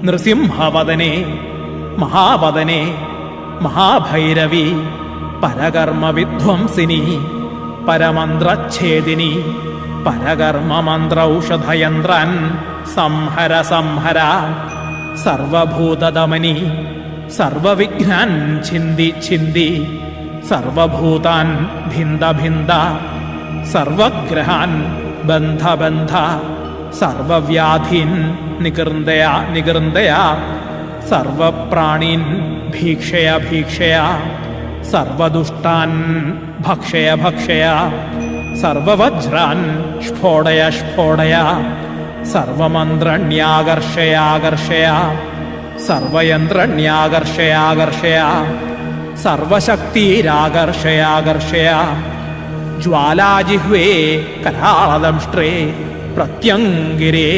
നൃസിംഹവദനേ മഹാവദനേ മഹാഭൈരവി പരകർമ്മവിധ്വംസിനി പരമന്ത്രച്ഛേദിനി പരകർമ്മമന്ത്രൌഷധയന്ത്രാൻ സംഹര സംഹര സർവഭൂതദമനി സർവവിഘ്നാൻ ഛിന്ദി ഛിന്ദി സർവഭൂതാൻ ഭിന്ദ ഭിന്ദ സർവഗ്രഹാൻ ബന്ധ ബന്ധ സർവവ്യാധീൻ നികൃന്ദയ നികൃന്ദയ സർവപ്രാണീൻ ഭീക്ഷയ ഭീക്ഷയ സർവദുഷ്ടാൻ ഭക്ഷയ ഭക്ഷയ സർവവജ്രാൻ സ്ഫോടയ സ്ഫോടയ സർവമന്ത്രണ്യാകർഷയാകർഷയ സർവയന്ത്രണ്യാകർഷയാകർഷയ സർവശക്തിരാകർഷയാകർഷയ ജ്വാലാജിഹ്വേ കരാളദംഷ്ട്രേ പ്രത്യംഗിരേ